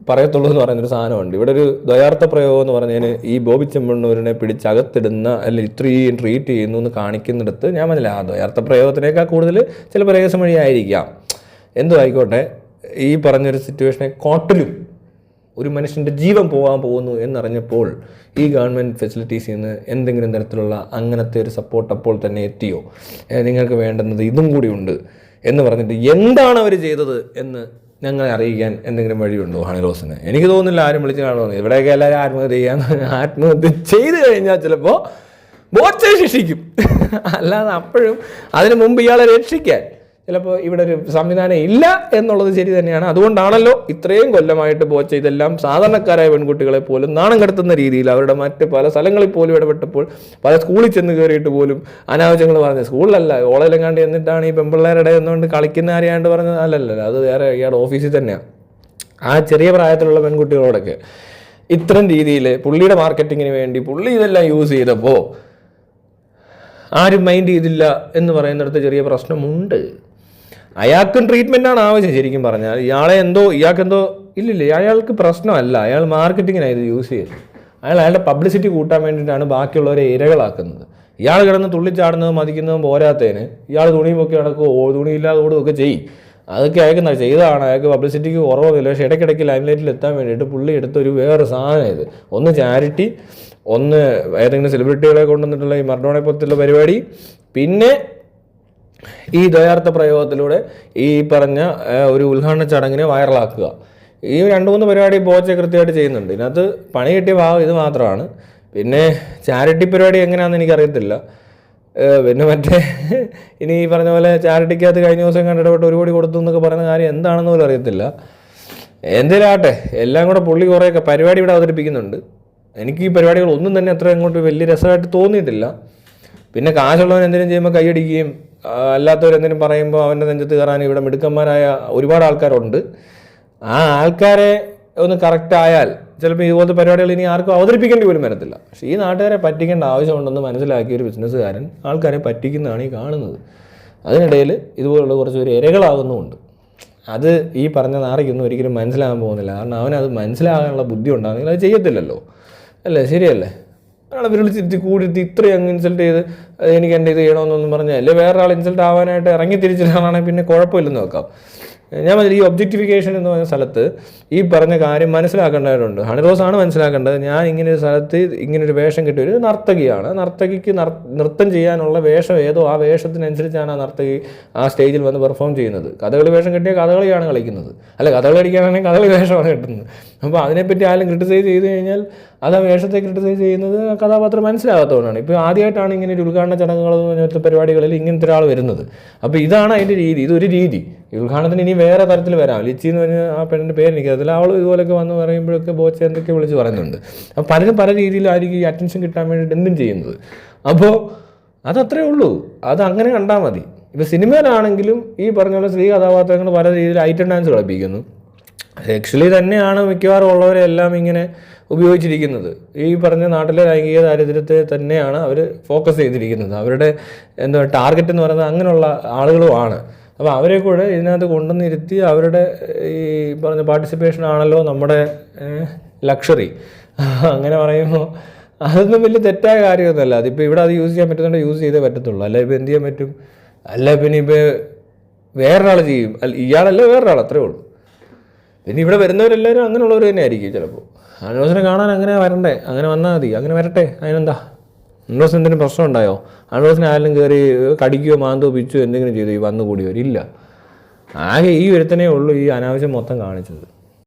പറയത്തുള്ളൂ എന്ന് പറയുന്നൊരു സാധനമുണ്ട്. ഇവിടെ ഒരു ദ്വയാർത്ഥ പ്രയോഗം എന്ന് പറഞ്ഞതിന് ഈ ബോബി ചെമ്മണ്ണൂരിനെ പിടിച്ചകത്തിടുന്ന അല്ലെങ്കിൽ ഇത്രയും ട്രീറ്റ് ചെയ്യുന്നു എന്ന് കാണിക്കുന്നിടത്ത് ഞാൻ പറഞ്ഞില്ല, ആ ദ്വയാർത്ഥ പ്രയോഗത്തിനേക്കാൾ കൂടുതൽ ചില പ്രയോഗം വഴിയായിരിക്കാം. എന്തോ ആയിക്കോട്ടെ, ഈ പറഞ്ഞൊരു സിറ്റുവേഷനെ കോട്ടിലും ഒരു മനുഷ്യൻ്റെ ജീവൻ പോകാൻ പോകുന്നു എന്നറിഞ്ഞപ്പോൾ ഈ ഗവൺമെൻറ് ഫെസിലിറ്റീസിൽ നിന്ന് എന്തെങ്കിലും തരത്തിലുള്ള അങ്ങനത്തെ ഒരു സപ്പോർട്ട് അപ്പോൾ തന്നെ എത്തിയോ? നിങ്ങൾക്ക് വേണ്ടുന്നത് ഇതും കൂടി ഉണ്ട് എന്ന് പറഞ്ഞിട്ട് എന്താണ് അവർ ചെയ്തത് എന്ന് ഞങ്ങളെ അറിയിക്കാൻ എന്തെങ്കിലും വഴിയുണ്ടോ ഹണിറോസിന്? എനിക്ക് തോന്നുന്നില്ല ആരും വിളിച്ച് കാണുമെന്ന്. ഇവിടെയൊക്കെ എല്ലാവരും ആത്മഹത്യ ചെയ്ത് കഴിഞ്ഞാൽ ചിലപ്പോൾ ബോച്ചെ ശിക്ഷിക്കും. അല്ലാതെ അപ്പോഴും അതിന് മുമ്പ് ഇയാളെ രക്ഷിക്കാൻ ചിലപ്പോൾ ഇവിടെ ഒരു സംവിധാനം ഇല്ല എന്നുള്ളത് ശരി തന്നെയാണ്. അതുകൊണ്ടാണല്ലോ ഇത്രയും കൊല്ലമായിട്ട് ബോച്ച ഇതെല്ലാം സാധാരണക്കാരായ പെൺകുട്ടികളെ പോലും നാണം കെടുത്തുന്ന രീതിയിൽ അവരുടെ മറ്റ് പല സ്ഥലങ്ങളിൽ പോലും ഇടപെട്ടപ്പോൾ, പല സ്കൂളിൽ ചെന്ന് കയറിയിട്ട് പോലും അനാവശ്യങ്ങൾ പറഞ്ഞത്. സ്കൂളിലല്ല, ഓളയിലെങ്ങാണ്ട് എന്നിട്ടാണ് ഈ പെൺപിള്ളേരുടെ എന്നുകൊണ്ട് കളിക്കുന്ന ആരെയാണ്ട് പറഞ്ഞത്. അല്ലല്ല, അത് വേറെ ഇയാളുടെ ഓഫീസിൽ തന്നെയാണ്. ആ ചെറിയ പ്രായത്തിലുള്ള പെൺകുട്ടികളോടൊക്കെ ഇത്തരം രീതിയിൽ പുള്ളിയുടെ മാർക്കറ്റിങ്ങിന് വേണ്ടി പുള്ളി ഇതെല്ലാം യൂസ് ചെയ്തപ്പോൾ ആരും മൈൻഡ് ചെയ്തില്ല എന്ന് പറയുന്നിടത്ത് ചെറിയ പ്രശ്നമുണ്ട്. അയാൾക്കും ട്രീറ്റ്മെൻറ്റാണ് ആവശ്യം. ശരിക്കും പറഞ്ഞാൽ ഇയാൾക്കെന്തോ ഇല്ലില്ല, അയാൾക്ക് പ്രശ്നമല്ല, അയാൾ മാർക്കറ്റിങ്ങിനാണ് ഇത് യൂസ് ചെയ്തത്. അയാളുടെ പബ്ലിസിറ്റി കൂട്ടാൻ വേണ്ടിയിട്ടാണ് ബാക്കിയുള്ളവരെ ഇരകളാക്കുന്നത്. ഇയാൾ കിടന്ന് തുള്ളിച്ചാടുന്നതും മതിക്കുന്നതും പോരാത്തതിന് ഇയാൾ തുണി പൊക്കി നടക്കുകയോ തുണിയില്ലാതെ ഓടുകയൊക്കെ ചെയ്യും. അതൊക്കെ അയാൾക്ക് ചെയ്തതാണ്, അയാൾക്ക് പബ്ലിസിറ്റിക്ക് കുറവൊന്നുമില്ല. പക്ഷേ ഇടയ്ക്കിടയ്ക്ക് ലൈംലൈറ്റിൽ എത്താൻ വേണ്ടിയിട്ട് പുള്ളി എടുത്തൊരു വേറെ സാധനം ഇത്. ഒന്ന് ചാരിറ്റി, ഒന്ന് ഏതെങ്കിലും സെലിബ്രിറ്റികളെ കൊണ്ടുവന്നിട്ടുള്ള ഈ മർഡോണെ പോലത്തുള്ള പരിപാടി, പിന്നെ ഈ ദ്വയാർത്ഥ പ്രയോഗത്തിലൂടെ ഈ പറഞ്ഞ ഒരു ഉദ്ഘാടന ചടങ്ങിനെ വൈറലാക്കുക. ഈ 2-3 പരിപാടി ബോച്ച കൃത്യമായിട്ട് ചെയ്യുന്നുണ്ട്. ഇതിനകത്ത് പണി കിട്ടിയ ഭാഗം ഇത് മാത്രമാണ്. പിന്നെ ചാരിറ്റി പരിപാടി എങ്ങനെയാണെന്ന് എനിക്കറിയത്തില്ല. പിന്നെ ഇനി ഈ പറഞ്ഞ പോലെ ചാരിറ്റിക്കകത്ത് കഴിഞ്ഞ ദിവസം കണ്ടിടപെട്ട് 1 കോടി കൊടുത്തു എന്നൊക്കെ പറയുന്ന കാര്യം എന്താണെന്ന് പോലും അറിയത്തില്ല. എന്തിനാട്ടെ, എല്ലാം കൂടെ പുള്ളി കുറേയൊക്കെ പരിപാടി ഇവിടെ അവതരിപ്പിക്കുന്നുണ്ട്. എനിക്ക് ഈ പരിപാടികൾ ഒന്നും തന്നെ അത്ര അങ്ങോട്ട് വലിയ രസമായിട്ട് തോന്നിയിട്ടില്ല. പിന്നെ കാശുള്ളവൻ എന്തെങ്കിലും ചെയ്യുമ്പോൾ കൈയടിക്കുകയും അല്ലാത്തവരെന്തെങ്കിലും പറയുമ്പോൾ അവൻ്റെ നെഞ്ചത്ത് കയറാൻ ഇവിടെ മിടുക്കന്മാരായ ഒരുപാട് ആൾക്കാരുണ്ട്. ആ ആൾക്കാരെ ഒന്ന് കറക്റ്റ് ആയാൽ ചിലപ്പോൾ ഇതുപോലത്തെ പരിപാടികൾ ഇനി ആർക്കും അവതരിപ്പിക്കേണ്ടി പോലും വരത്തില്ല. പക്ഷേ ഈ നാട്ടുകാരെ പറ്റിക്കേണ്ട ആവശ്യമുണ്ടെന്ന് മനസ്സിലാക്കിയ ഒരു ബിസിനസ്സുകാരൻ ആൾക്കാരെ പറ്റിക്കുന്നതാണ് ഈ കാണുന്നത്. അതിനിടയിൽ ഇതുപോലുള്ള കുറച്ച് പേര് ഇരകളാകുന്നുമുണ്ട്. അത് ഈ പറഞ്ഞ നാറിക്കൊന്നും ഒരിക്കലും മനസ്സിലാകാൻ പോകുന്നില്ല. കാരണം അവനത് മനസ്സിലാകാനുള്ള ബുദ്ധി ഉണ്ടാകുന്നെങ്കിൽ അത് ചെയ്യത്തില്ലല്ലോ, അല്ലേ? ശരിയല്ലേ? അയാളെ വിളിച്ചിരുത്തി കൂടിയിരുത്തി ഇത്രയും അങ്ങ് ഇൻസൾട്ട് ചെയ്ത് എനിക്ക് എൻ്റെ ഇത് ചെയ്യണമെന്നൊന്നും പറഞ്ഞാൽ അല്ലേ വേറെ ആൾ ഇൻസൾട്ട് ആവാനായിട്ട് ഇറങ്ങി തിരിച്ചിട്ടാണെങ്കിൽ പിന്നെ കുഴപ്പമില്ലെന്ന് വെക്കാം. ഞാൻ ഈ ഒബ്ജക്റ്റിഫിക്കേഷൻ എന്ന് പറഞ്ഞ സ്ഥലത്ത് ഈ പറഞ്ഞ കാര്യം മനസ്സിലാക്കേണ്ടവരുണ്ട്. ഹണിറോസാണ് മനസ്സിലാക്കേണ്ടത്. ഞാൻ ഇങ്ങനെ ഒരു സ്ഥലത്ത് ഇങ്ങനൊരു വേഷം കിട്ടിയ ഒരു നർത്തകിയാണ്. നർത്തകിക്ക് നൃത്തം ചെയ്യാനുള്ള വേഷം ഏതോ ആ വേഷത്തിനനുസരിച്ചാണ് ആ നർത്തകി ആ സ്റ്റേജിൽ വന്ന് പെർഫോം ചെയ്യുന്നത്. കഥകളി വേഷം കിട്ടിയ കഥകളിയാണ് കളിക്കുന്നത്, അല്ല കഥകളി അടിക്കാനാണെങ്കിൽ കഥകളി വേഷമാണ് കിട്ടുന്നത്. അപ്പോൾ അതിനെപ്പറ്റി ആരും ക്രിട്ടിസൈസ് ചെയ്ത് കഴിഞ്ഞാൽ അത് ആ വേഷത്തെ ക്രിട്ടിസൈസ് ചെയ്യുന്നത് കഥാപാത്രം മനസ്സിലാകാത്തതുകൊണ്ടാണ്. ഇപ്പോൾ ആദ്യമായിട്ടാണ് ഇങ്ങനെ ഒരു ഉദ്ഘാടന കല്യാണ ചടങ്ങുകൾ അങ്ങനത്തെ പരിപാടികളിൽ ഇങ്ങനത്തെ ഒരാൾ വരുന്നത്. അപ്പോൾ ഇതാണ് അതിൻ്റെ രീതി, ഇതൊരു രീതി. ഈ ഉദ്ഘാടനത്തിന് ഇനി വേറെ തരത്തിൽ വരാം. ലിച്ചി എന്ന് പറഞ്ഞാൽ ആ പെണ്ണിൻ്റെ പേര് എനിക്കതിൽ അവൾ ഇതുപോലെയൊക്കെ വന്ന് പറയുമ്പോഴൊക്കെ ബോച്ച എന്തൊക്കെ വിളിച്ച് പറയുന്നുണ്ട്. അപ്പോൾ പലരും പല രീതിയിലായിരിക്കും ഈ അറ്റൻഷൻ കിട്ടാൻ വേണ്ടിയിട്ട് എന്തും ചെയ്യുന്നത്. അപ്പോൾ അതത്രേ ഉള്ളൂ, അത് അങ്ങനെ കണ്ടാൽ മതി. ഇപ്പോൾ സിനിമയിലാണെങ്കിലും ഈ പറഞ്ഞ പോലെ സ്ത്രീ കഥാപാത്രങ്ങൾ പല രീതിയിൽ ഐറ്റം ഡാൻസ് കളിപ്പിക്കുന്നു. സെക്ഷലി തന്നെയാണ് മിക്കവാറും ഉള്ളവരെല്ലാം ഇങ്ങനെ ഉപയോഗിച്ചിരിക്കുന്നത്. ഈ പറഞ്ഞ നാട്ടിലെ ലൈംഗിക ദാരിദ്ര്യത്തെ തന്നെയാണ് അവർ ഫോക്കസ് ചെയ്തിരിക്കുന്നത്. അവരുടെ ടാർഗറ്റ് എന്ന് പറയുന്നത് അങ്ങനെയുള്ള ആളുകളുമാണ്. അപ്പോൾ അവരെ കൂടെ ഇതിനകത്ത് കൊണ്ടുവന്നിരുത്തി അവരുടെ ഈ പറഞ്ഞ പാർട്ടിസിപ്പേഷൻ ആണല്ലോ നമ്മുടെ ലക്ഷറി. അങ്ങനെ പറയുമ്പോൾ അതൊന്നും വലിയ തെറ്റായ കാര്യമൊന്നുമല്ല. അതിപ്പോൾ ഇവിടെ അത് യൂസ് ചെയ്യാൻ പറ്റുന്നുണ്ട്, യൂസ് ചെയ്തേ പറ്റത്തുള്ളൂ. അല്ല ഇപ്പോൾ എന്ത് ചെയ്യാൻ പറ്റും? അല്ല പിന്നെ ഇപ്പോൾ വേറൊരാൾ ചെയ്യും, ഇയാളല്ല വേറൊരാൾ, അത്രേ ഉള്ളൂ. പിന്നെ ഇവിടെ വരുന്നവരെല്ലാവരും അങ്ങനെയുള്ളവർ തന്നെ ആയിരിക്കും ചിലപ്പോൾ. ആനിവേഴ്സറി കാണാൻ അങ്ങനെ വരണ്ടേ, അങ്ങനെ വന്നാൽ മതി, അങ്ങനെ വരട്ടെ, അതിനെന്താ? ആനിവേഴ്സറി എന്തെങ്കിലും പ്രശ്നം ഉണ്ടായോ? ആനിവേഴ്സറി ആരെങ്കിലും കയറി കടിക്കുകയോ മാന്തോ പിച്ചോ എന്തെങ്കിലും ചെയ്തു ഈ വന്നുകൂടിയവരില്ല. ആകെ ഈ ഒരുത്തനേ ഉള്ളൂ ഈ അനാവശ്യം മൊത്തം കാണിച്ചത്.